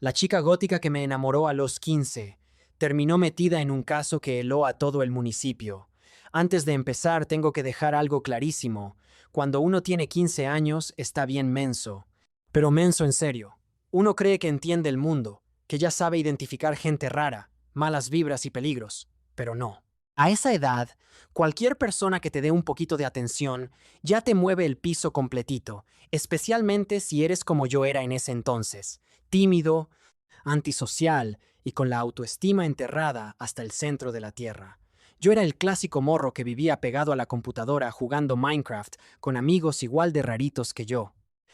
La chica gótica que me enamoró a los 15 terminó metida en un caso que heló a todo el municipio. Antes de empezar, tengo que dejar algo clarísimo. Cuando uno tiene 15 años, está bien menso. Pero menso en serio. Uno cree que entiende el mundo, que ya sabe identificar gente rara, malas vibras y peligros. Pero no. A esa edad, cualquier persona que te dé un poquito de atención ya te mueve el piso completito, especialmente si eres como yo era en ese entonces, tímido, antisocial y con la autoestima enterrada hasta el centro de la tierra. Yo era el clásico morro que vivía pegado a la computadora jugando Minecraft con amigos igual de raritos que yo.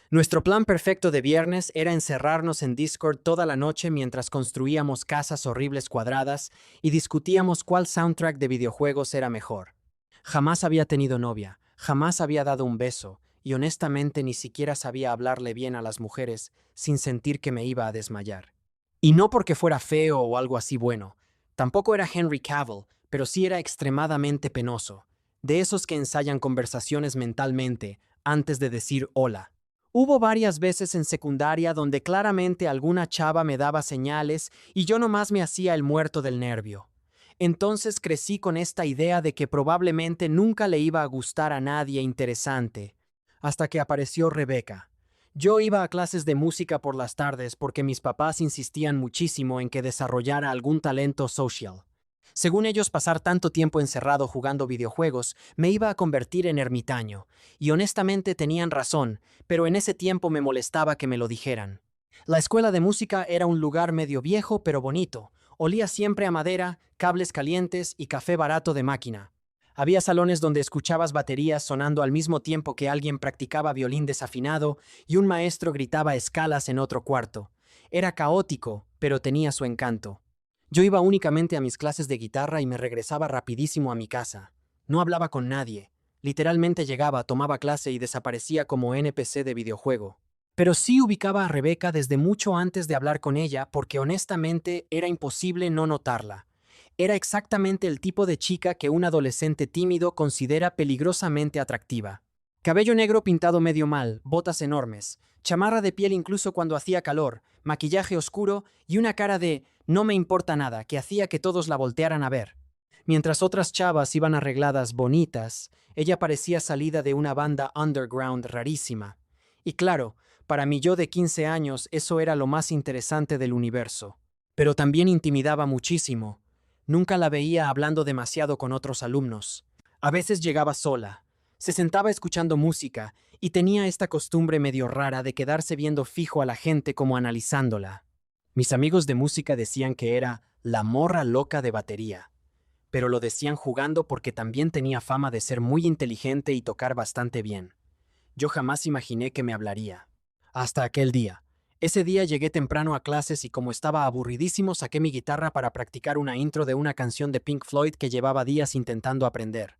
Nuestro plan perfecto de viernes era encerrarnos en Discord toda la noche mientras construíamos casas horribles cuadradas y discutíamos cuál soundtrack de videojuegos era mejor. Jamás había tenido novia, jamás había dado un beso, y honestamente ni siquiera sabía hablarle bien a las mujeres sin sentir que me iba a desmayar. Y no porque fuera feo o algo así bueno. Tampoco era Henry Cavill, pero sí era extremadamente penoso. De esos que ensayan conversaciones mentalmente antes de decir hola. Hubo varias veces en secundaria donde claramente alguna chava me daba señales y yo nomás me hacía el muerto del nervio. Entonces crecí con esta idea de que probablemente nunca le iba a gustar a nadie interesante, hasta que apareció Rebeca. Yo iba a clases de música por las tardes porque mis papás insistían muchísimo en que desarrollara algún talento social. Según ellos, pasar tanto tiempo encerrado jugando videojuegos me iba a convertir en ermitaño, y honestamente tenían razón, pero en ese tiempo me molestaba que me lo dijeran. La escuela de música era un lugar medio viejo pero bonito. Olía siempre a madera, cables calientes y café barato de máquina. Había salones donde escuchabas baterías sonando al mismo tiempo que alguien practicaba violín desafinado y un maestro gritaba escalas en otro cuarto. Era caótico, pero tenía su encanto. Yo iba únicamente a mis clases de guitarra y me regresaba rapidísimo a mi casa. No hablaba con nadie. Literalmente llegaba, tomaba clase y desaparecía como NPC de videojuego. Pero sí ubicaba a Rebeca desde mucho antes de hablar con ella porque honestamente era imposible no notarla. Era exactamente el tipo de chica que un adolescente tímido considera peligrosamente atractiva. Cabello negro pintado medio mal, botas enormes, chamarra de piel incluso cuando hacía calor, maquillaje oscuro y una cara de no me importa nada que hacía que todos la voltearan a ver. Mientras otras chavas iban arregladas bonitas, ella parecía salida de una banda underground rarísima. Y claro, para mi yo de 15 años eso era lo más interesante del universo. Pero también intimidaba muchísimo. Nunca la veía hablando demasiado con otros alumnos. A veces llegaba sola. Se sentaba escuchando música y tenía esta costumbre medio rara de quedarse viendo fijo a la gente como analizándola. Mis amigos de música decían que era la morra loca de batería, pero lo decían jugando porque también tenía fama de ser muy inteligente y tocar bastante bien. Yo jamás imaginé que me hablaría. Hasta aquel día. Ese día llegué temprano a clases y como estaba aburridísimo saqué mi guitarra para practicar una intro de una canción de Pink Floyd que llevaba días intentando aprender.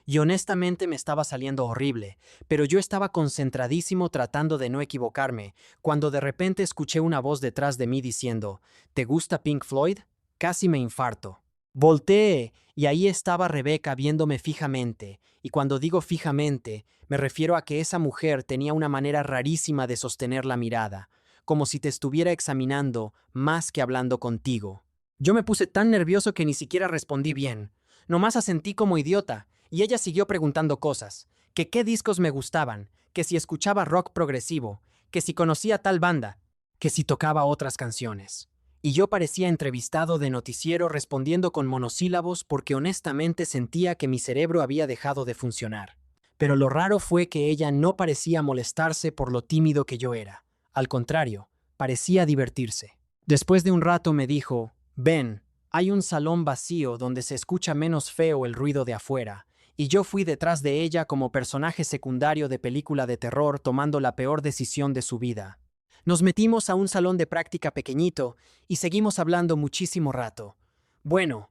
Y honestamente me estaba saliendo horrible, pero yo estaba concentradísimo tratando de no equivocarme, cuando de repente escuché una voz detrás de mí diciendo, ¿te gusta Pink Floyd? Casi me infarto. Volteé, y ahí estaba Rebeca viéndome fijamente, y cuando digo fijamente, me refiero a que esa mujer tenía una manera rarísima de sostener la mirada, como si te estuviera examinando más que hablando contigo. Yo me puse tan nervioso que ni siquiera respondí bien. Nomás asentí como idiota, y ella siguió preguntando cosas, que qué discos me gustaban, que si escuchaba rock progresivo, que si conocía tal banda, que si tocaba otras canciones. Y yo parecía entrevistado de noticiero respondiendo con monosílabos porque honestamente sentía que mi cerebro había dejado de funcionar. Pero lo raro fue que ella no parecía molestarse por lo tímido que yo era. Al contrario, parecía divertirse. Después de un rato me dijo, ven, hay un salón vacío donde se escucha menos feo el ruido de afuera, y yo fui detrás de ella como personaje secundario de película de terror tomando la peor decisión de su vida. Nos metimos a un salón de práctica pequeñito y seguimos hablando muchísimo rato. Bueno,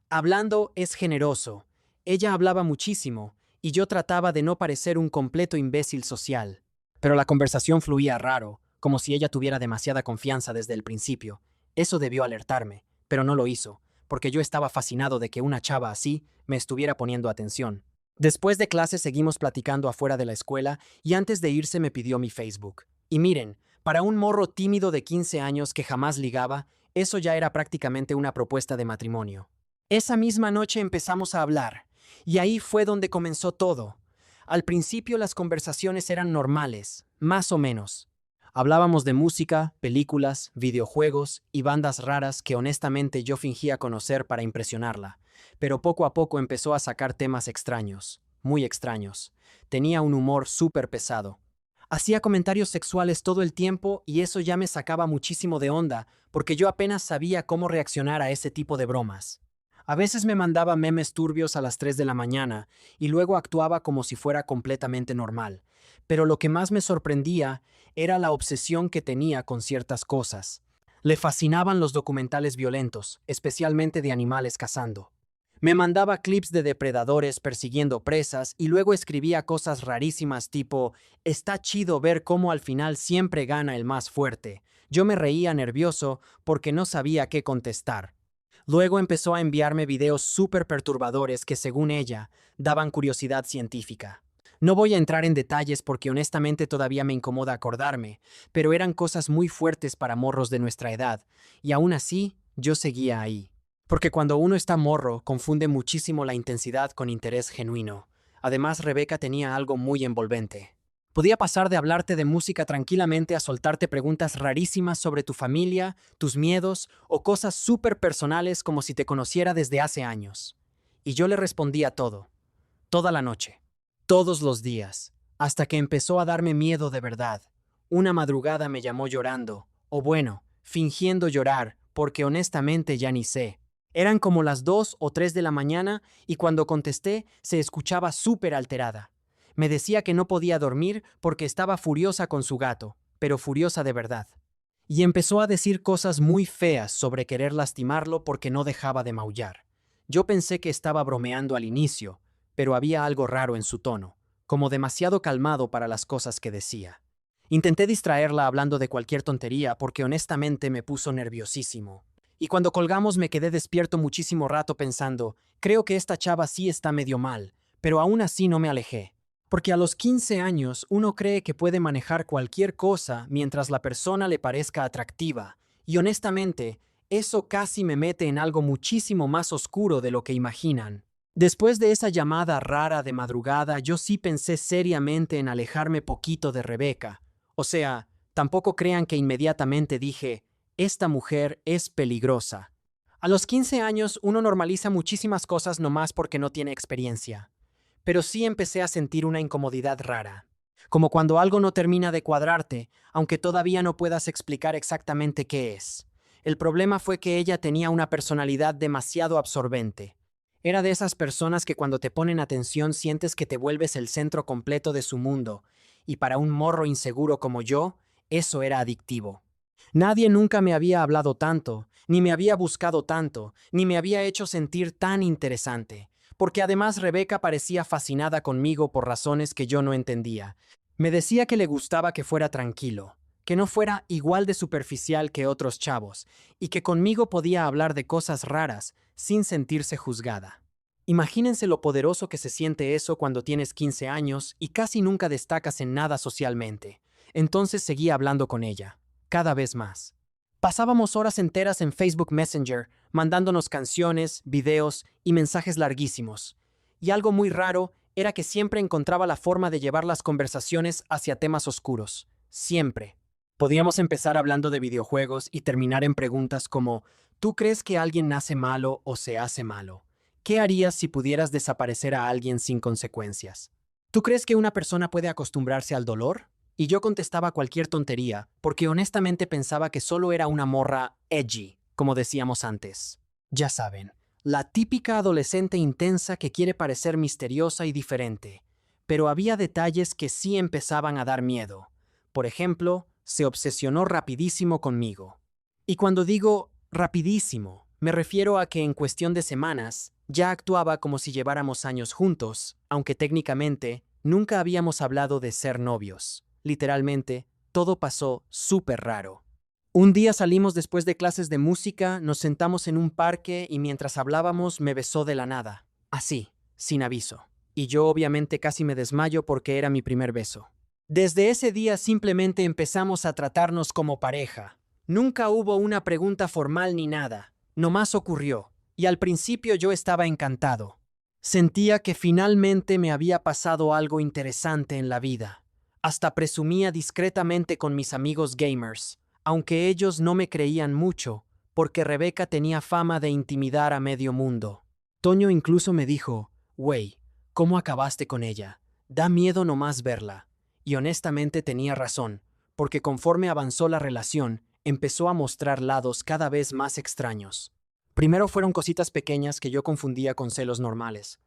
hablando es generoso. Ella hablaba muchísimo y yo trataba de no parecer un completo imbécil social. Pero la conversación fluía raro, como si ella tuviera demasiada confianza desde el principio. Eso debió alertarme, pero no lo hizo, porque yo estaba fascinado de que una chava así me estuviera poniendo atención. Después de clase seguimos platicando afuera de la escuela y antes de irse me pidió mi Facebook. Y miren, Para un morro tímido de 15 años que jamás ligaba, eso ya era prácticamente una propuesta de matrimonio. Esa misma noche empezamos a hablar, y ahí fue donde comenzó todo. Al principio las conversaciones eran normales, más o menos. Hablábamos de música, películas, videojuegos y bandas raras que honestamente yo fingía conocer para impresionarla, pero poco a poco empezó a sacar temas extraños, muy extraños. Tenía un humor súper pesado. Hacía comentarios sexuales todo el tiempo y eso ya me sacaba muchísimo de onda, porque yo apenas sabía cómo reaccionar a ese tipo de bromas. A veces me mandaba memes turbios a las 3 de la mañana y luego actuaba como si fuera completamente normal. Pero lo que más me sorprendía era la obsesión que tenía con ciertas cosas. Le fascinaban los documentales violentos, especialmente de animales cazando. Me mandaba clips de depredadores persiguiendo presas y luego escribía cosas rarísimas tipo, está chido ver cómo al final siempre gana el más fuerte. Yo me reía nervioso porque no sabía qué contestar. Luego empezó a enviarme videos súper perturbadores que, según ella, daban curiosidad científica. No voy a entrar en detalles porque honestamente todavía me incomoda acordarme, pero eran cosas muy fuertes para morros de nuestra edad, y aún así, yo seguía ahí. Porque cuando uno está morro, confunde muchísimo la intensidad con interés genuino. Además, Rebeca tenía algo muy envolvente. Podía pasar de hablarte de música tranquilamente a soltarte preguntas rarísimas sobre tu familia, tus miedos o cosas súper personales como si te conociera desde hace años. Y yo le respondía todo, toda la noche, todos los días, hasta que empezó a darme miedo de verdad. Una madrugada me llamó llorando, o bueno, fingiendo llorar, porque honestamente ya ni sé. Eran como las 2 o 3 de la mañana y cuando contesté se escuchaba súper alterada. Me decía que no podía dormir porque estaba furiosa con su gato, pero furiosa de verdad. Y empezó a decir cosas muy feas sobre querer lastimarlo porque no dejaba de maullar. Yo pensé que estaba bromeando al inicio, pero había algo raro en su tono, como demasiado calmado para las cosas que decía. Intenté distraerla hablando de cualquier tontería porque honestamente me puso nerviosísimo. Y cuando colgamos me quedé despierto muchísimo rato pensando, creo que esta chava sí está medio mal, pero aún así no me alejé. Porque a los 15 años uno cree que puede manejar cualquier cosa mientras la persona le parezca atractiva, y honestamente, eso casi me mete en algo muchísimo más oscuro de lo que imaginan. Después de esa llamada rara de madrugada, yo sí pensé seriamente en alejarme poquito de Rebeca. O sea, tampoco crean que inmediatamente dije, esta mujer es peligrosa. A los 15 años uno normaliza muchísimas cosas nomás porque no tiene experiencia. Pero sí empecé a sentir una incomodidad rara. Como cuando algo no termina de cuadrarte, aunque todavía no puedas explicar exactamente qué es. El problema fue que ella tenía una personalidad demasiado absorbente. Era de esas personas que cuando te ponen atención sientes que te vuelves el centro completo de su mundo, y para un morro inseguro como yo, eso era adictivo. Nadie nunca me había hablado tanto, ni me había buscado tanto, ni me había hecho sentir tan interesante, porque además Rebeca parecía fascinada conmigo por razones que yo no entendía. Me decía que le gustaba que fuera tranquilo, que no fuera igual de superficial que otros chavos, y que conmigo podía hablar de cosas raras sin sentirse juzgada. Imagínense lo poderoso que se siente eso cuando tienes 15 años y casi nunca destacas en nada socialmente. Entonces seguía hablando con ella, cada vez más. Pasábamos horas enteras en Facebook Messenger, mandándonos canciones, videos y mensajes larguísimos. Y algo muy raro era que siempre encontraba la forma de llevar las conversaciones hacia temas oscuros. Siempre. Podíamos empezar hablando de videojuegos y terminar en preguntas como, ¿tú crees que alguien nace malo o se hace malo? ¿Qué harías si pudieras desaparecer a alguien sin consecuencias? ¿Tú crees que una persona puede acostumbrarse al dolor? Y yo contestaba cualquier tontería, porque honestamente pensaba que solo era una morra edgy, como decíamos antes. Ya saben, la típica adolescente intensa que quiere parecer misteriosa y diferente. Pero había detalles que sí empezaban a dar miedo. Por ejemplo, se obsesionó rapidísimo conmigo. Y cuando digo rapidísimo, me refiero a que en cuestión de semanas ya actuaba como si lleváramos años juntos, aunque técnicamente nunca habíamos hablado de ser novios. Literalmente, todo pasó súper raro. Un día salimos después de clases de música, nos sentamos en un parque y mientras hablábamos me besó de la nada. Así, sin aviso. Y yo obviamente casi me desmayo porque era mi primer beso. Desde ese día simplemente empezamos a tratarnos como pareja. Nunca hubo una pregunta formal ni nada, nomás ocurrió, y al principio yo estaba encantado. Sentía que finalmente me había pasado algo interesante en la vida. Hasta presumía discretamente con mis amigos gamers, aunque ellos no me creían mucho, porque Rebeca tenía fama de intimidar a medio mundo. Toño incluso me dijo, «Güey, ¿cómo acabaste con ella? Da miedo nomás verla». Y honestamente tenía razón, porque conforme avanzó la relación, empezó a mostrar lados cada vez más extraños. Primero fueron cositas pequeñas que yo confundía con celos normales.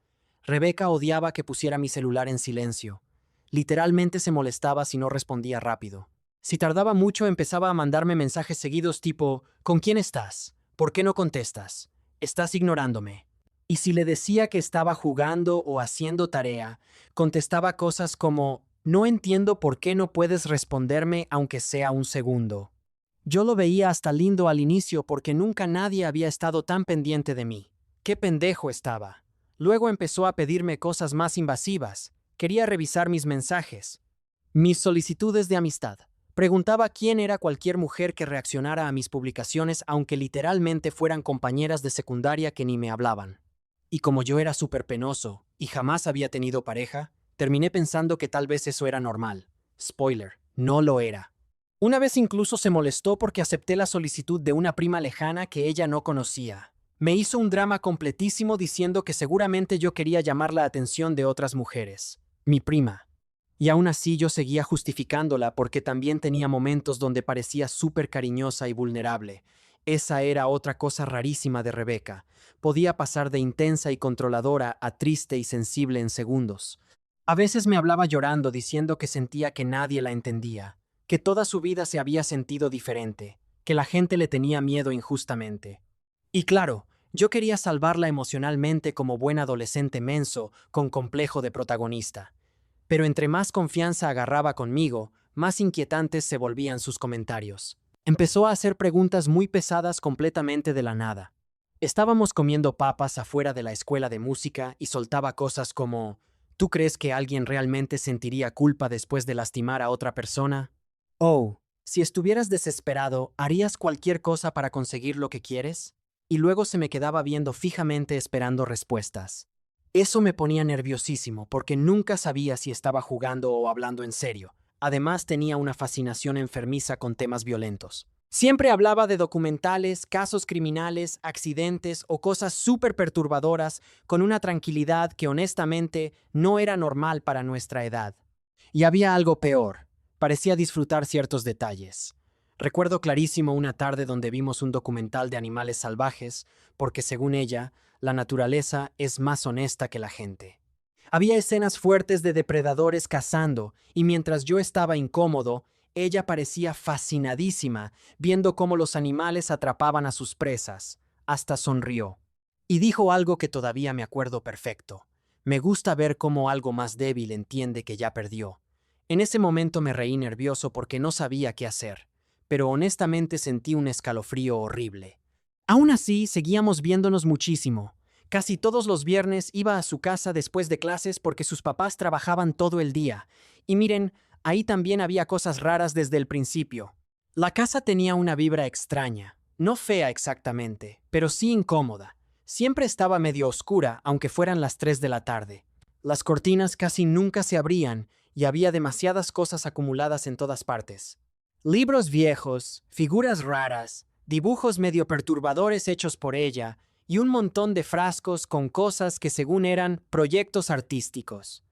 Rebeca odiaba que pusiera mi celular en silencio. Literalmente se molestaba si no respondía rápido. Si tardaba mucho empezaba a mandarme mensajes seguidos tipo, ¿con quién estás? ¿Por qué no contestas? Estás ignorándome. Y si le decía que estaba jugando o haciendo tarea, contestaba cosas como, no entiendo por qué no puedes responderme aunque sea un segundo. Yo lo veía hasta lindo al inicio porque nunca nadie había estado tan pendiente de mí. ¡Qué pendejo estaba! Luego empezó a pedirme cosas más invasivas. Quería revisar mis mensajes, mis solicitudes de amistad. Preguntaba quién era cualquier mujer que reaccionara a mis publicaciones aunque literalmente fueran compañeras de secundaria que ni me hablaban. Y como yo era súper penoso y jamás había tenido pareja, terminé pensando que tal vez eso era normal. Spoiler, no lo era. Una vez incluso se molestó porque acepté la solicitud de una prima lejana que ella no conocía. Me hizo un drama completísimo diciendo que seguramente yo quería llamar la atención de otras mujeres. Mi prima. Y aún así yo seguía justificándola porque también tenía momentos donde parecía súper cariñosa y vulnerable. Esa era otra cosa rarísima de Rebeca. Podía pasar de intensa y controladora a triste y sensible en segundos. A veces me hablaba llorando diciendo que sentía que nadie la entendía, que toda su vida se había sentido diferente, que la gente le tenía miedo injustamente. Y claro, yo quería salvarla emocionalmente como buen adolescente menso con complejo de protagonista. Pero entre más confianza agarraba conmigo, más inquietantes se volvían sus comentarios. Empezó a hacer preguntas muy pesadas completamente de la nada. Estábamos comiendo papas afuera de la escuela de música y soltaba cosas como, ¿tú crees que alguien realmente sentiría culpa después de lastimar a otra persona? Oh, si estuvieras desesperado, ¿harías cualquier cosa para conseguir lo que quieres? Y luego se me quedaba viendo fijamente esperando respuestas. Eso me ponía nerviosísimo porque nunca sabía si estaba jugando o hablando en serio. Además tenía una fascinación enfermiza con temas violentos. Siempre hablaba de documentales, casos criminales, accidentes o cosas súper perturbadoras con una tranquilidad que honestamente no era normal para nuestra edad. Y había algo peor. Parecía disfrutar ciertos detalles. Recuerdo clarísimo una tarde donde vimos un documental de animales salvajes, porque según ella, la naturaleza es más honesta que la gente. Había escenas fuertes de depredadores cazando, y mientras yo estaba incómodo, ella parecía fascinadísima, viendo cómo los animales atrapaban a sus presas. Hasta sonrió. Y dijo algo que todavía me acuerdo perfecto. Me gusta ver cómo algo más débil entiende que ya perdió. En ese momento me reí nervioso porque no sabía qué hacer, pero honestamente sentí un escalofrío horrible. Aún así, seguíamos viéndonos muchísimo. Casi todos los viernes iba a su casa después de clases porque sus papás trabajaban todo el día. Y miren, ahí también había cosas raras desde el principio. La casa tenía una vibra extraña, no fea exactamente, pero sí incómoda. Siempre estaba medio oscura, aunque fueran las 3 de la tarde. Las cortinas casi nunca se abrían y había demasiadas cosas acumuladas en todas partes. Libros viejos, figuras raras, dibujos medio perturbadores hechos por ella y un montón de frascos con cosas que según eran proyectos artísticos.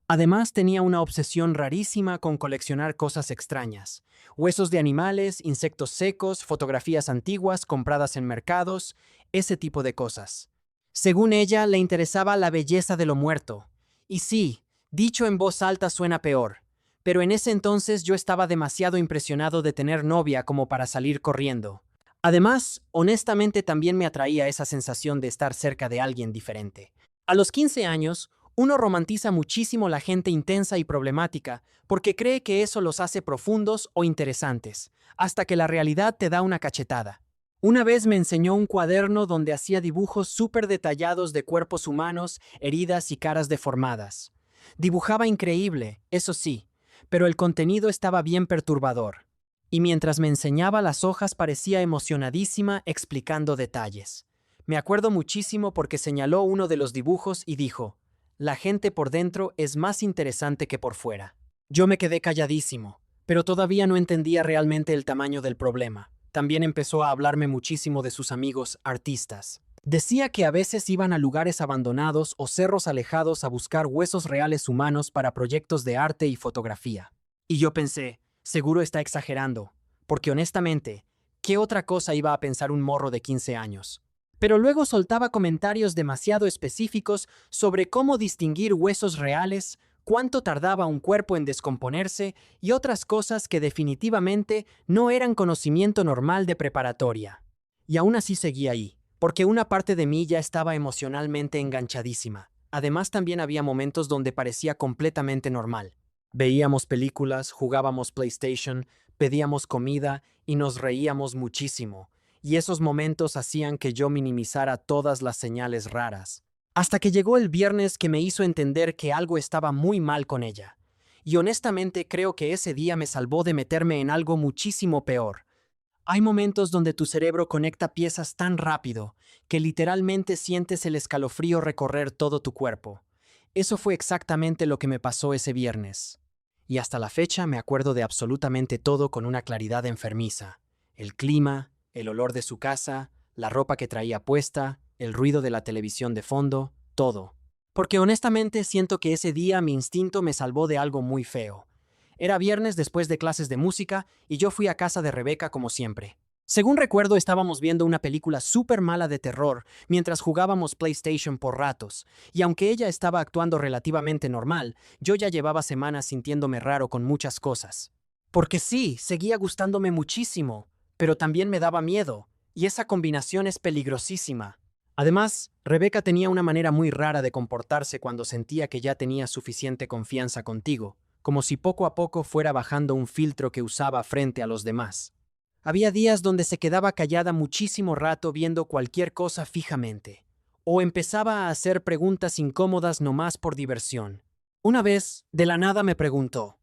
Además tenía una obsesión rarísima con coleccionar cosas extrañas. Huesos de animales, insectos secos, fotografías antiguas compradas en mercados, ese tipo de cosas. Según ella, le interesaba la belleza de lo muerto. Y sí, dicho en voz alta suena peor. Pero en ese entonces yo estaba demasiado impresionado de tener novia como para salir corriendo. Además, honestamente también me atraía esa sensación de estar cerca de alguien diferente. A los 15 años, uno romantiza muchísimo la gente intensa y problemática porque cree que eso los hace profundos o interesantes, hasta que la realidad te da una cachetada. Una vez me enseñó un cuaderno donde hacía dibujos súper detallados de cuerpos humanos, heridas y caras deformadas. Dibujaba increíble, eso sí, pero el contenido estaba bien perturbador. Y mientras me enseñaba las hojas parecía emocionadísima explicando detalles. Me acuerdo muchísimo porque señaló uno de los dibujos y dijo, «La gente por dentro es más interesante que por fuera». Yo me quedé calladísimo, pero todavía no entendía realmente el tamaño del problema. También empezó a hablarme muchísimo de sus amigos artistas. Decía que a veces iban a lugares abandonados o cerros alejados a buscar huesos reales humanos para proyectos de arte y fotografía. Y yo pensé, seguro está exagerando, porque honestamente, ¿qué otra cosa iba a pensar un morro de 15 años? Pero luego soltaba comentarios demasiado específicos sobre cómo distinguir huesos reales, cuánto tardaba un cuerpo en descomponerse y otras cosas que definitivamente no eran conocimiento normal de preparatoria. Y aún así seguía ahí, porque una parte de mí ya estaba emocionalmente enganchadísima. Además, también había momentos donde parecía completamente normal. Veíamos películas, jugábamos PlayStation, pedíamos comida y nos reíamos muchísimo. Y esos momentos hacían que yo minimizara todas las señales raras. Hasta que llegó el viernes que me hizo entender que algo estaba muy mal con ella. Y honestamente creo que ese día me salvó de meterme en algo muchísimo peor. Hay momentos donde tu cerebro conecta piezas tan rápido que literalmente sientes el escalofrío recorrer todo tu cuerpo. Eso fue exactamente lo que me pasó ese viernes. Y hasta la fecha me acuerdo de absolutamente todo con una claridad enfermiza. El clima, el olor de su casa, la ropa que traía puesta, el ruido de la televisión de fondo, todo. Porque honestamente siento que ese día mi instinto me salvó de algo muy feo. Era viernes después de clases de música y yo fui a casa de Rebeca como siempre. Según recuerdo, estábamos viendo una película súper mala de terror mientras jugábamos PlayStation por ratos, y aunque ella estaba actuando relativamente normal, yo ya llevaba semanas sintiéndome raro con muchas cosas. Porque sí, seguía gustándome muchísimo, pero también me daba miedo, y esa combinación es peligrosísima. Además, Rebeca tenía una manera muy rara de comportarse cuando sentía que ya tenía suficiente confianza contigo, como si poco a poco fuera bajando un filtro que usaba frente a los demás. Había días donde se quedaba callada muchísimo rato viendo cualquier cosa fijamente, o empezaba a hacer preguntas incómodas nomás por diversión. Una vez, de la nada me preguntó,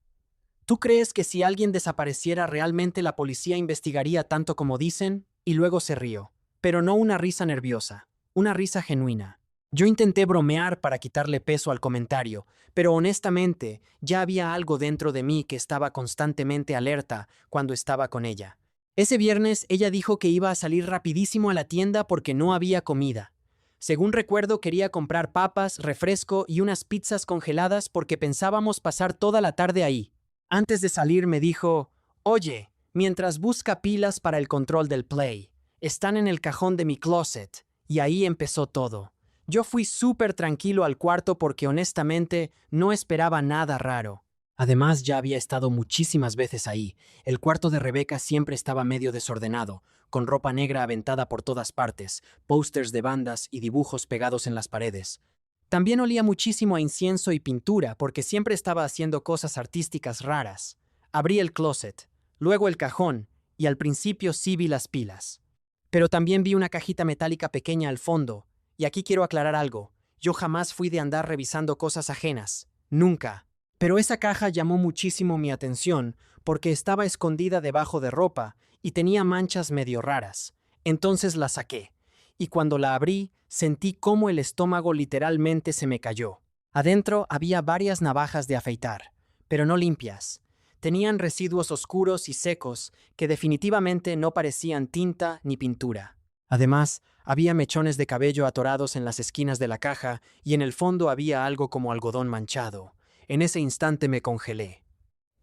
¿tú crees que si alguien desapareciera realmente la policía investigaría tanto como dicen? Y luego se rió, pero no una risa nerviosa, una risa genuina. Yo intenté bromear para quitarle peso al comentario, pero honestamente ya había algo dentro de mí que estaba constantemente alerta cuando estaba con ella. Ese viernes ella dijo que iba a salir rapidísimo a la tienda porque no había comida. Según recuerdo, quería comprar papas, refresco y unas pizzas congeladas porque pensábamos pasar toda la tarde ahí. Antes de salir me dijo, «Oye, mientras busca pilas para el control del Play, están en el cajón de mi closet». Y ahí empezó todo. Yo fui súper tranquilo al cuarto porque honestamente no esperaba nada raro. Además, ya había estado muchísimas veces ahí. El cuarto de Rebeca siempre estaba medio desordenado, con ropa negra aventada por todas partes, pósters de bandas y dibujos pegados en las paredes. También olía muchísimo a incienso y pintura porque siempre estaba haciendo cosas artísticas raras. Abrí el closet, luego el cajón, y al principio sí vi las pilas. Pero también vi una cajita metálica pequeña al fondo, y aquí quiero aclarar algo. Yo jamás fui de andar revisando cosas ajenas. Nunca. Pero esa caja llamó muchísimo mi atención porque estaba escondida debajo de ropa y tenía manchas medio raras. Entonces la saqué. Y cuando la abrí, sentí cómo el estómago literalmente se me cayó. Adentro había varias navajas de afeitar, pero no limpias. Tenían residuos oscuros y secos que definitivamente no parecían tinta ni pintura. Además, había mechones de cabello atorados en las esquinas de la caja y en el fondo había algo como algodón manchado. En ese instante me congelé.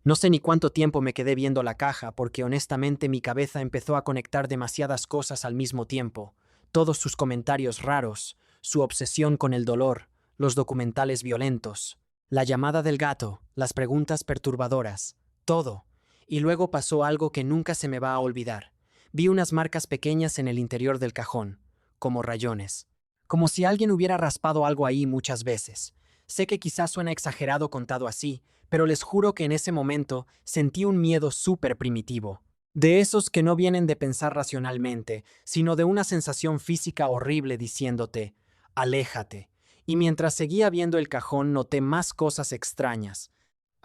No sé ni cuánto tiempo me quedé viendo la caja porque honestamente mi cabeza empezó a conectar demasiadas cosas al mismo tiempo. Todos sus comentarios raros, su obsesión con el dolor, los documentales violentos, la llamada del gato, las preguntas perturbadoras, todo. Y luego pasó algo que nunca se me va a olvidar. Vi unas marcas pequeñas en el interior del cajón, como rayones. Como si alguien hubiera raspado algo ahí muchas veces. Sé que quizás suena exagerado contado así, pero les juro que en ese momento sentí un miedo súper primitivo. De esos que no vienen de pensar racionalmente, sino de una sensación física horrible diciéndote, aléjate. Y mientras seguía viendo el cajón noté más cosas extrañas.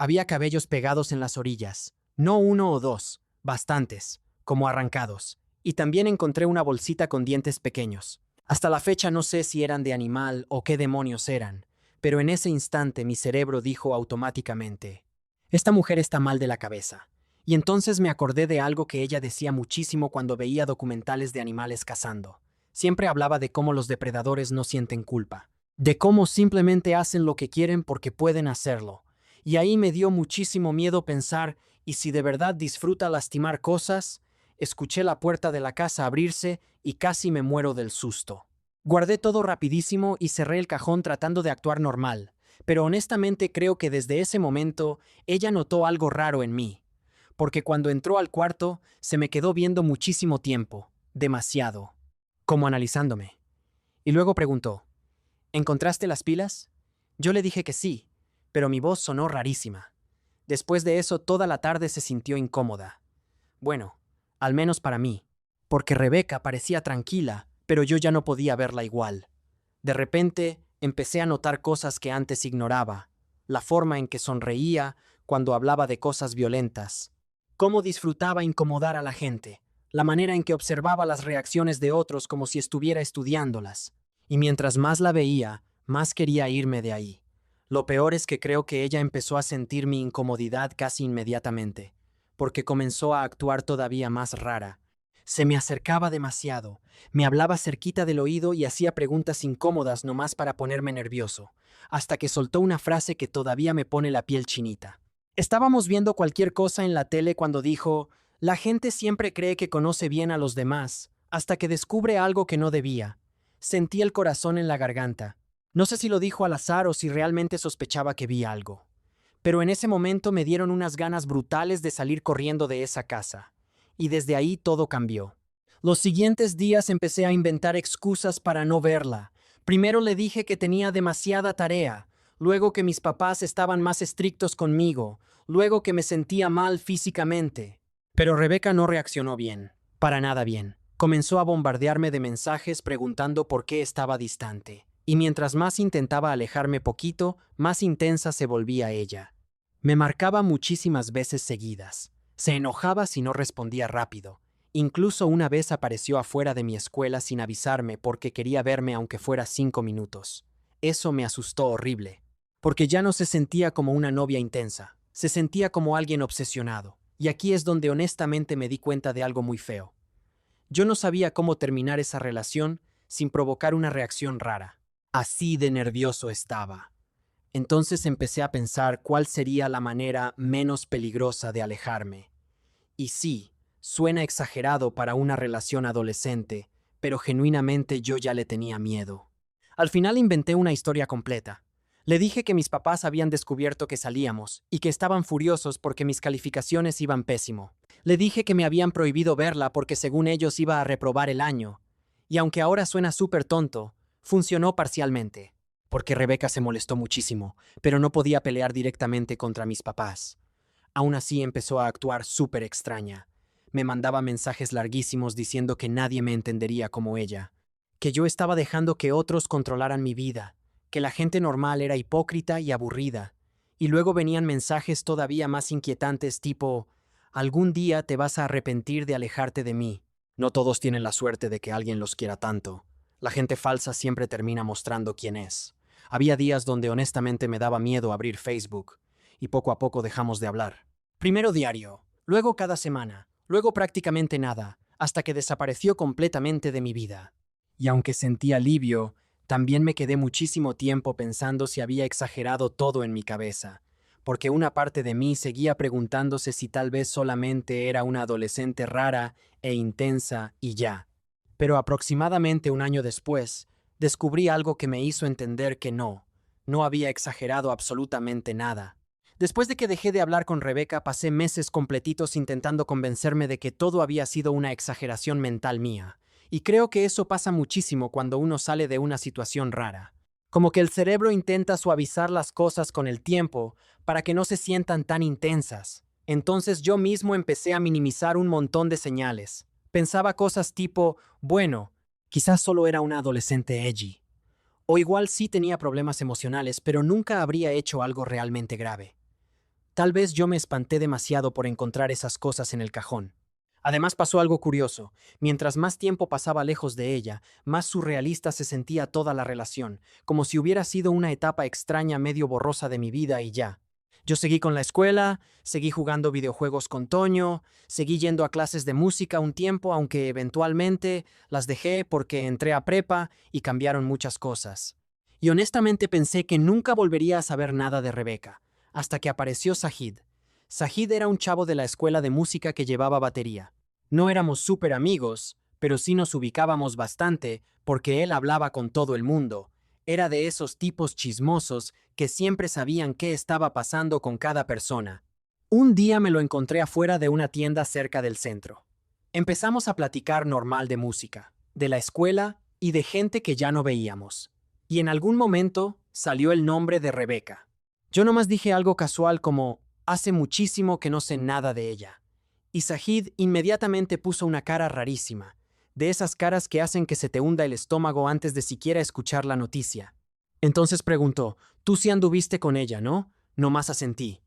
Había cabellos pegados en las orillas, no uno o dos, bastantes, como arrancados. Y también encontré una bolsita con dientes pequeños. Hasta la fecha no sé si eran de animal o qué demonios eran, pero en ese instante mi cerebro dijo automáticamente, esta mujer está mal de la cabeza. Y entonces me acordé de algo que ella decía muchísimo cuando veía documentales de animales cazando. Siempre hablaba de cómo los depredadores no sienten culpa, de cómo simplemente hacen lo que quieren porque pueden hacerlo. Y ahí me dio muchísimo miedo pensar, ¿y si de verdad disfruta lastimar cosas? Escuché la puerta de la casa abrirse y casi me muero del susto. Guardé todo rapidísimo y cerré el cajón tratando de actuar normal, pero honestamente creo que desde ese momento ella notó algo raro en mí, porque cuando entró al cuarto se me quedó viendo muchísimo tiempo, demasiado, como analizándome. Y luego preguntó, ¿encontraste las pilas? Yo le dije que sí, pero mi voz sonó rarísima. Después de eso toda la tarde se sintió incómoda. Bueno, al menos para mí, porque Rebeca parecía tranquila, pero yo ya no podía verla igual. De repente, empecé a notar cosas que antes ignoraba, la forma en que sonreía cuando hablaba de cosas violentas, cómo disfrutaba incomodar a la gente, la manera en que observaba las reacciones de otros como si estuviera estudiándolas. Y mientras más la veía, más quería irme de ahí. Lo peor es que creo que ella empezó a sentir mi incomodidad casi inmediatamente, porque comenzó a actuar todavía más rara. Se me acercaba demasiado, me hablaba cerquita del oído y hacía preguntas incómodas nomás para ponerme nervioso, hasta que soltó una frase que todavía me pone la piel chinita. Estábamos viendo cualquier cosa en la tele cuando dijo, la gente siempre cree que conoce bien a los demás, hasta que descubre algo que no debía. Sentí el corazón en la garganta. No sé si lo dijo al azar o si realmente sospechaba que vi algo. Pero en ese momento me dieron unas ganas brutales de salir corriendo de esa casa. Y desde ahí todo cambió. Los siguientes días empecé a inventar excusas para no verla. Primero le dije que tenía demasiada tarea, luego que mis papás estaban más estrictos conmigo, luego que me sentía mal físicamente. Pero Rebeca no reaccionó bien, para nada bien. Comenzó a bombardearme de mensajes preguntando por qué estaba distante. Y mientras más intentaba alejarme poquito, más intensa se volvía ella. Me marcaba muchísimas veces seguidas. Se enojaba si no respondía rápido. Incluso una vez apareció afuera de mi escuela sin avisarme porque quería verme aunque fuera 5 minutos. Eso me asustó horrible, porque ya no se sentía como una novia intensa, se sentía como alguien obsesionado. Y aquí es donde honestamente me di cuenta de algo muy feo. Yo no sabía cómo terminar esa relación sin provocar una reacción rara. Así de nervioso estaba. Entonces empecé a pensar cuál sería la manera menos peligrosa de alejarme. Y sí, suena exagerado para una relación adolescente, pero genuinamente yo ya le tenía miedo. Al final inventé una historia completa. Le dije que mis papás habían descubierto que salíamos y que estaban furiosos porque mis calificaciones iban pésimo. Le dije que me habían prohibido verla porque según ellos iba a reprobar el año. Y aunque ahora suena súper tonto, funcionó parcialmente, porque Rebeca se molestó muchísimo, pero no podía pelear directamente contra mis papás. Aún así empezó a actuar súper extraña. Me mandaba mensajes larguísimos diciendo que nadie me entendería como ella, que yo estaba dejando que otros controlaran mi vida, que la gente normal era hipócrita y aburrida. Y luego venían mensajes todavía más inquietantes tipo, algún día te vas a arrepentir de alejarte de mí. No todos tienen la suerte de que alguien los quiera tanto. La gente falsa siempre termina mostrando quién es. Había días donde honestamente me daba miedo abrir Facebook, y poco a poco dejamos de hablar. Primero diario, luego cada semana, luego prácticamente nada, hasta que desapareció completamente de mi vida. Y aunque sentí alivio, también me quedé muchísimo tiempo pensando si había exagerado todo en mi cabeza, porque una parte de mí seguía preguntándose si tal vez solamente era una adolescente rara e intensa y ya. Pero aproximadamente un año después, descubrí algo que me hizo entender que no había exagerado absolutamente nada. Después de que dejé de hablar con Rebeca, pasé meses completitos intentando convencerme de que todo había sido una exageración mental mía. Y creo que eso pasa muchísimo cuando uno sale de una situación rara. Como que el cerebro intenta suavizar las cosas con el tiempo para que no se sientan tan intensas. Entonces yo mismo empecé a minimizar un montón de señales. Pensaba cosas tipo, bueno, quizás solo era una adolescente edgy. O igual sí tenía problemas emocionales, pero nunca habría hecho algo realmente grave. Tal vez yo me espanté demasiado por encontrar esas cosas en el cajón. Además pasó algo curioso. Mientras más tiempo pasaba lejos de ella, más surrealista se sentía toda la relación, como si hubiera sido una etapa extraña medio borrosa de mi vida y ya. Yo seguí con la escuela, seguí jugando videojuegos con Toño, seguí yendo a clases de música un tiempo, aunque eventualmente las dejé porque entré a prepa y cambiaron muchas cosas. Y honestamente pensé que nunca volvería a saber nada de Rebeca, hasta que apareció Zahid. Zahid era un chavo de la escuela de música que llevaba batería. No éramos súper amigos, pero sí nos ubicábamos bastante porque él hablaba con todo el mundo. Era de esos tipos chismosos que siempre sabían qué estaba pasando con cada persona. Un día me lo encontré afuera de una tienda cerca del centro. Empezamos a platicar normal de música, de la escuela y de gente que ya no veíamos. Y en algún momento salió el nombre de Rebeca. Yo nomás dije algo casual como, hace muchísimo que no sé nada de ella. Y Zahid inmediatamente puso una cara rarísima, de esas caras que hacen que se te hunda el estómago antes de siquiera escuchar la noticia. Entonces preguntó, tú sí anduviste con ella, ¿no? Nomás asentí.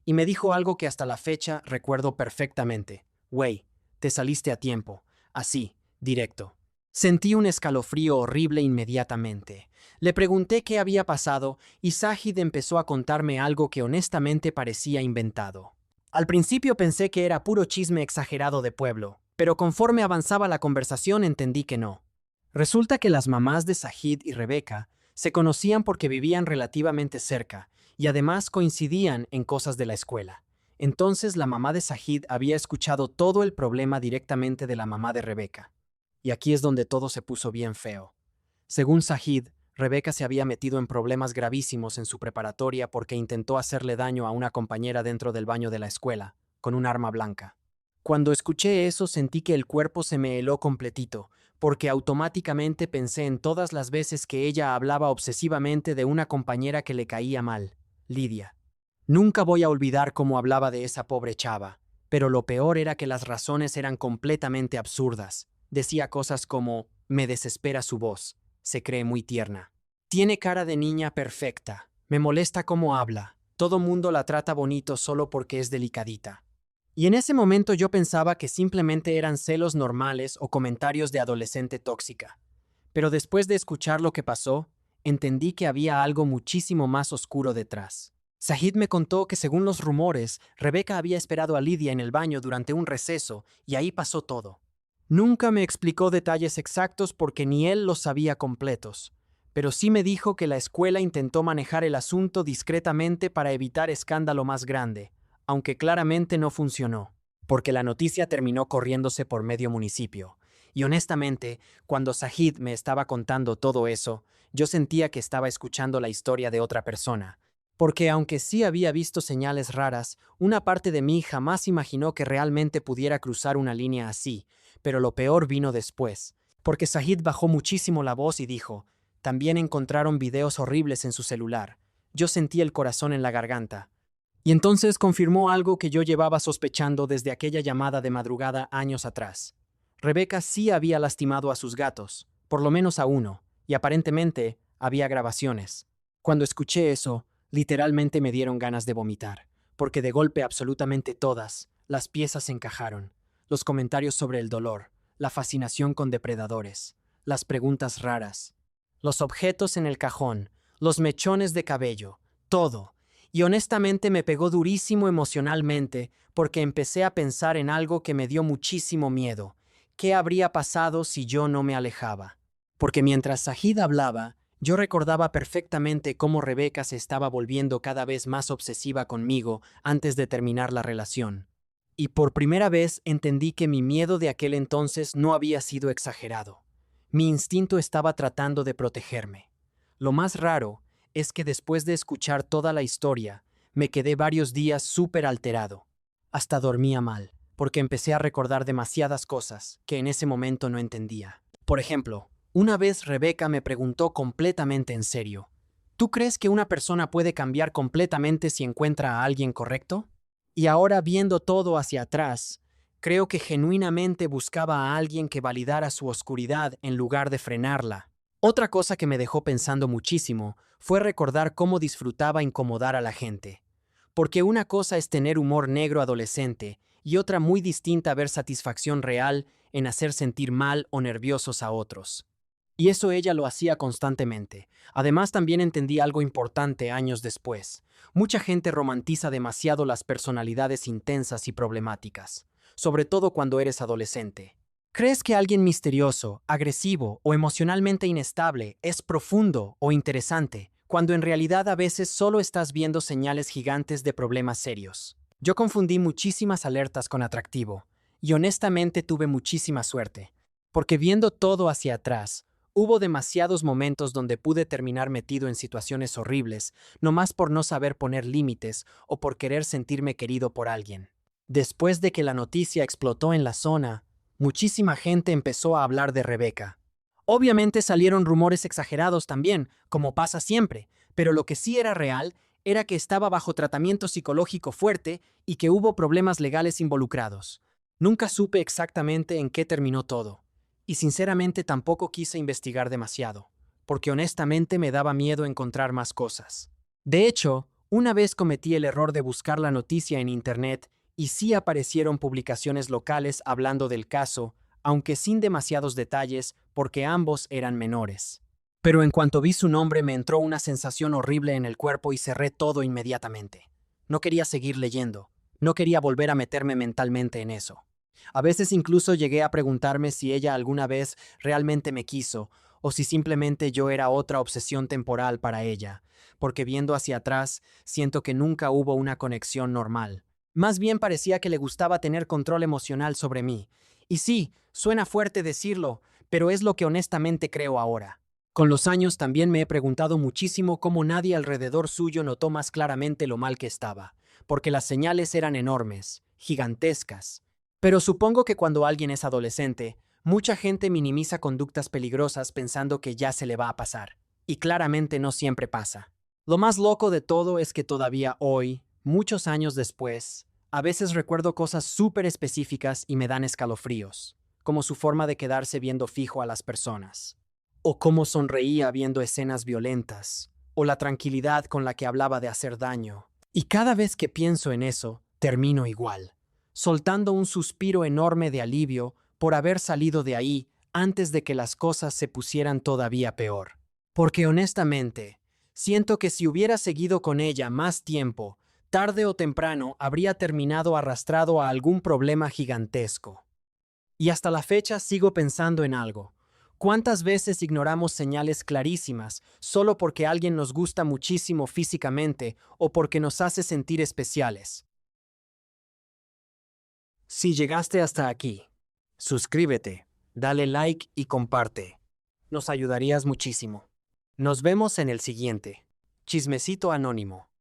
Y me dijo algo que hasta la fecha recuerdo perfectamente. Güey, te saliste a tiempo. Así, directo. Sentí un escalofrío horrible inmediatamente. Le pregunté qué había pasado y Zahid empezó a contarme algo que honestamente parecía inventado. Al principio pensé que era puro chisme exagerado de pueblo, pero conforme avanzaba la conversación entendí que no. Resulta que las mamás de Zahid y Rebeca se conocían porque vivían relativamente cerca y además coincidían en cosas de la escuela. Entonces la mamá de Zahid había escuchado todo el problema directamente de la mamá de Rebeca. Y aquí es donde todo se puso bien feo. Según Zahid, Rebeca se había metido en problemas gravísimos en su preparatoria porque intentó hacerle daño a una compañera dentro del baño de la escuela, con un arma blanca. Cuando escuché eso sentí que el cuerpo se me heló completito, porque automáticamente pensé en todas las veces que ella hablaba obsesivamente de una compañera que le caía mal, Lidia. Nunca voy a olvidar cómo hablaba de esa pobre chava, pero lo peor era que las razones eran completamente absurdas. Decía cosas como, me desespera su voz, se cree muy tierna. Tiene cara de niña perfecta, me molesta cómo habla, todo mundo la trata bonito solo porque es delicadita. Y en ese momento yo pensaba que simplemente eran celos normales o comentarios de adolescente tóxica. Pero después de escuchar lo que pasó, entendí que había algo muchísimo más oscuro detrás. Zahid me contó que según los rumores, Rebeca había esperado a Lidia en el baño durante un receso y ahí pasó todo. Nunca me explicó detalles exactos porque ni él los sabía completos, pero sí me dijo que la escuela intentó manejar el asunto discretamente para evitar escándalo más grande, aunque claramente no funcionó, porque la noticia terminó corriéndose por medio municipio. Y honestamente, cuando Zahid me estaba contando todo eso, yo sentía que estaba escuchando la historia de otra persona, porque aunque sí había visto señales raras, una parte de mí jamás imaginó que realmente pudiera cruzar una línea así, pero lo peor vino después, porque Zahid bajó muchísimo la voz y dijo, también encontraron videos horribles en su celular. Yo sentí el corazón en la garganta. Y entonces confirmó algo que yo llevaba sospechando desde aquella llamada de madrugada años atrás. Rebeca sí había lastimado a sus gatos, por lo menos a uno, y aparentemente había grabaciones. Cuando escuché eso, literalmente me dieron ganas de vomitar, porque de golpe absolutamente todas las piezas encajaron. Los comentarios sobre el dolor, la fascinación con depredadores, las preguntas raras, los objetos en el cajón, los mechones de cabello, todo. Y honestamente me pegó durísimo emocionalmente porque empecé a pensar en algo que me dio muchísimo miedo. ¿Qué habría pasado si yo no me alejaba? Porque mientras Zahid hablaba, yo recordaba perfectamente cómo Rebeca se estaba volviendo cada vez más obsesiva conmigo antes de terminar la relación. Y por primera vez entendí que mi miedo de aquel entonces no había sido exagerado. Mi instinto estaba tratando de protegerme. Lo más raro es que después de escuchar toda la historia, me quedé varios días súper alterado. Hasta dormía mal, porque empecé a recordar demasiadas cosas que en ese momento no entendía. Por ejemplo, una vez Rebeca me preguntó completamente en serio, ¿tú crees que una persona puede cambiar completamente si encuentra a alguien correcto? Y ahora viendo todo hacia atrás, creo que genuinamente buscaba a alguien que validara su oscuridad en lugar de frenarla. Otra cosa que me dejó pensando muchísimo fue recordar cómo disfrutaba incomodar a la gente. Porque una cosa es tener humor negro adolescente y otra muy distinta ver satisfacción real en hacer sentir mal o nerviosos a otros. Y eso ella lo hacía constantemente. Además, también entendí algo importante años después. Mucha gente romantiza demasiado las personalidades intensas y problemáticas, sobre todo cuando eres adolescente. ¿Crees que alguien misterioso, agresivo o emocionalmente inestable es profundo o interesante, cuando en realidad a veces solo estás viendo señales gigantes de problemas serios? Yo confundí muchísimas alertas con atractivo, y honestamente tuve muchísima suerte, porque viendo todo hacia atrás, hubo demasiados momentos donde pude terminar metido en situaciones horribles, nomás por no saber poner límites o por querer sentirme querido por alguien. Después de que la noticia explotó en la zona, muchísima gente empezó a hablar de Rebeca. Obviamente salieron rumores exagerados también, como pasa siempre, pero lo que sí era real era que estaba bajo tratamiento psicológico fuerte y que hubo problemas legales involucrados. Nunca supe exactamente en qué terminó todo. Y sinceramente tampoco quise investigar demasiado, porque honestamente me daba miedo encontrar más cosas. De hecho, una vez cometí el error de buscar la noticia en internet y sí aparecieron publicaciones locales hablando del caso, aunque sin demasiados detalles porque ambos eran menores. Pero en cuanto vi su nombre me entró una sensación horrible en el cuerpo y cerré todo inmediatamente. No quería seguir leyendo, no quería volver a meterme mentalmente en eso. A veces incluso llegué a preguntarme si ella alguna vez realmente me quiso, o si simplemente yo era otra obsesión temporal para ella, porque viendo hacia atrás, siento que nunca hubo una conexión normal. Más bien parecía que le gustaba tener control emocional sobre mí. Y sí, suena fuerte decirlo, pero es lo que honestamente creo ahora. Con los años también me he preguntado muchísimo cómo nadie alrededor suyo notó más claramente lo mal que estaba, porque las señales eran enormes, gigantescas. Pero supongo que cuando alguien es adolescente, mucha gente minimiza conductas peligrosas pensando que ya se le va a pasar. Y claramente no siempre pasa. Lo más loco de todo es que todavía hoy, muchos años después, a veces recuerdo cosas súper específicas y me dan escalofríos, como su forma de quedarse viendo fijo a las personas, o cómo sonreía viendo escenas violentas, o la tranquilidad con la que hablaba de hacer daño. Y cada vez que pienso en eso, termino igual, soltando un suspiro enorme de alivio por haber salido de ahí antes de que las cosas se pusieran todavía peor. Porque honestamente, siento que si hubiera seguido con ella más tiempo, tarde o temprano habría terminado arrastrado a algún problema gigantesco. Y hasta la fecha sigo pensando en algo. ¿Cuántas veces ignoramos señales clarísimas solo porque alguien nos gusta muchísimo físicamente o porque nos hace sentir especiales? Si llegaste hasta aquí, suscríbete, dale like y comparte. Nos ayudarías muchísimo. Nos vemos en el siguiente. Chismecito Anónimo.